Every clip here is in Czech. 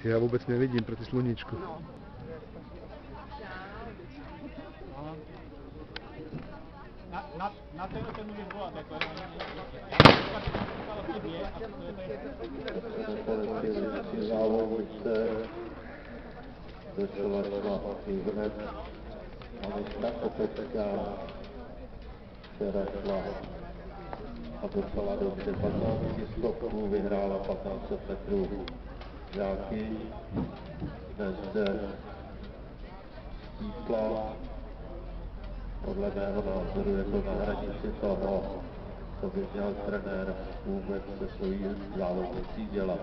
Já vůbec nevidím proti sluníčku. Na ten můžeš volat, jako závodnice začala šla hned Anička Kopecká, která šla a docela dobře 15 stovků, vyhrála 1500 metrů žáky, dnes zde stípla. Podle mého názoru je to na hranici toho, co by měl trenér vůbec se svojí závodnicí dělat.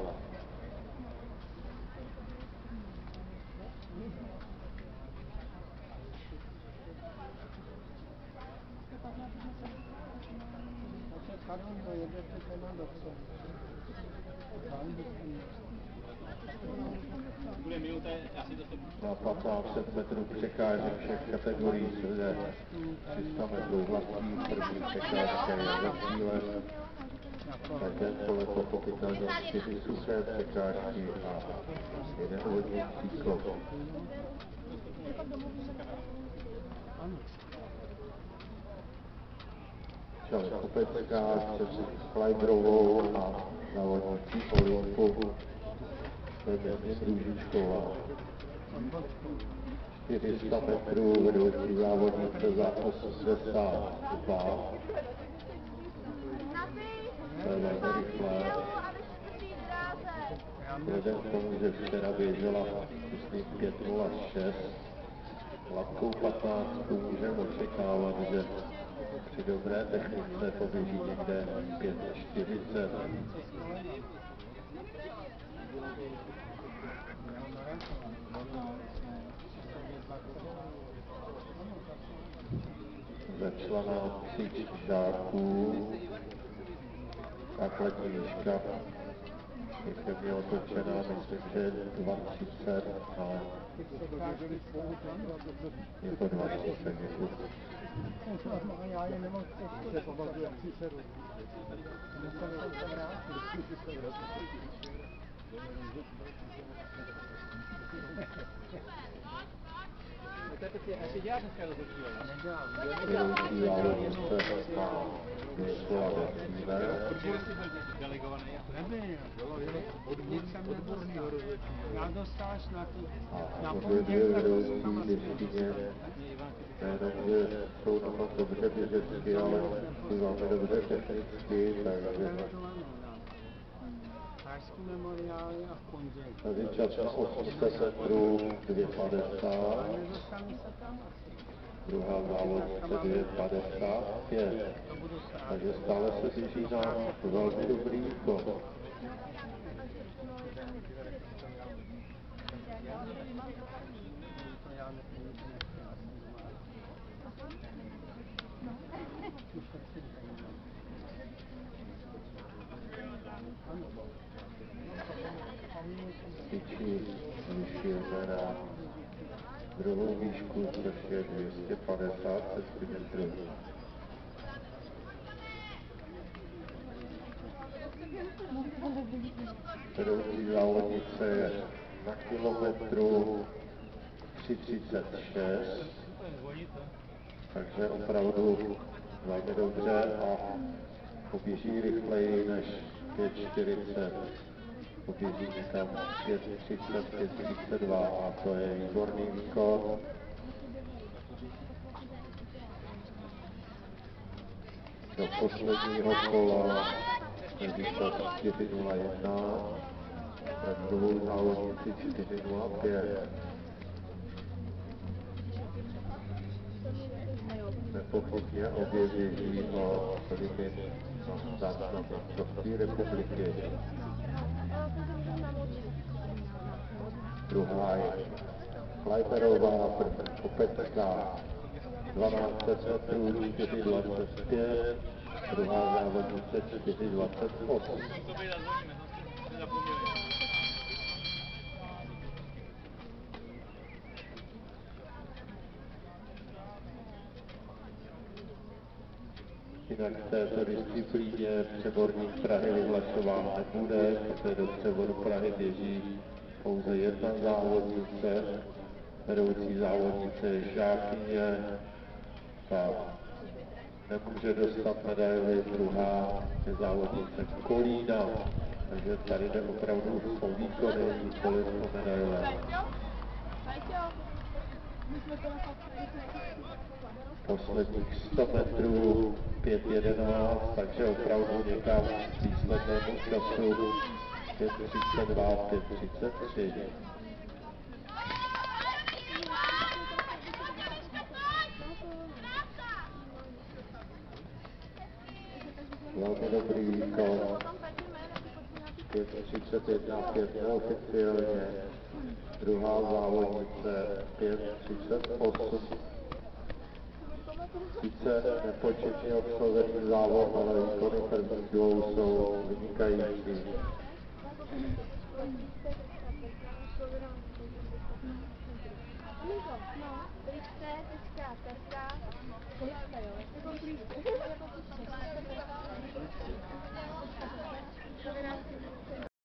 Na 1500 metrů překážek všech kategorií se 300 metrů vlastní, první překážka je za cílem. Každé pole pochopitelně 4 suché překážky a jeden úvodní cyklus. Čas Kopecká přes Kleibrovou a závodnící Olympu Vědět Růžičková. 400 metrů vedoucí závodnice za 82. To je velmi rychlé. Vzhledem k tomu, že včera běžela, myslím, 5:06, hladkou 15 můžeme očekávat, že při dobré technice poběží někde 5:40. Začala na 3 žáků, takhle knížka, je mě otočená, myslím, že 2:30 a je to 2:30, děkuji. Vedoucí závodnice má došla do cíle. A obě vedoucí listině, nejenom, že jsou na tom dobře běžecky, ale jsou velmi dobře technicky, takže tady čas na 800 metrů 2:50, druhá závodnice 2:55, takže stále se běží na velmi dobrý výkon. Tyčí zvyšujeme na druhou výšku, což je 250 cm. Vedoucí závodnice je na kilometru 3:36, takže opravdu velmi dobře a poběží rychleji než 5:40. Poběží někam 5:30, 5:32 a to je výborný výkon. Do posledního kola výkon 4:01, na druhou závodnici 4:05. Nepochybně obě běží o limit na start na mistrovství republiky. Druhá je Kleiberová, první Kopecká, 1200 metrů 4:25, druhá závodnice 4:28. Jinak v této disciplíně přeborník Prahy vyhlašován nebude, protože do přeboru Prahy běží pouze jedna závodnice, vedoucí závodnice je žákyně, ta nemůže dostat medaili, druhá je závodnice Kolína, takže tady jde opravdu o výkony, nikoliv o medaile. Posledních 100 metrů 5:11, takže opravdu někam k výslednému času 5:32, 5:33. Velmi dobrý výkon. 5:31, 5 neoficiálně. Druhá závodnice 5:38. Sice nepočetně obsazený závod, ale výkony prvních dvou jsou vynikající.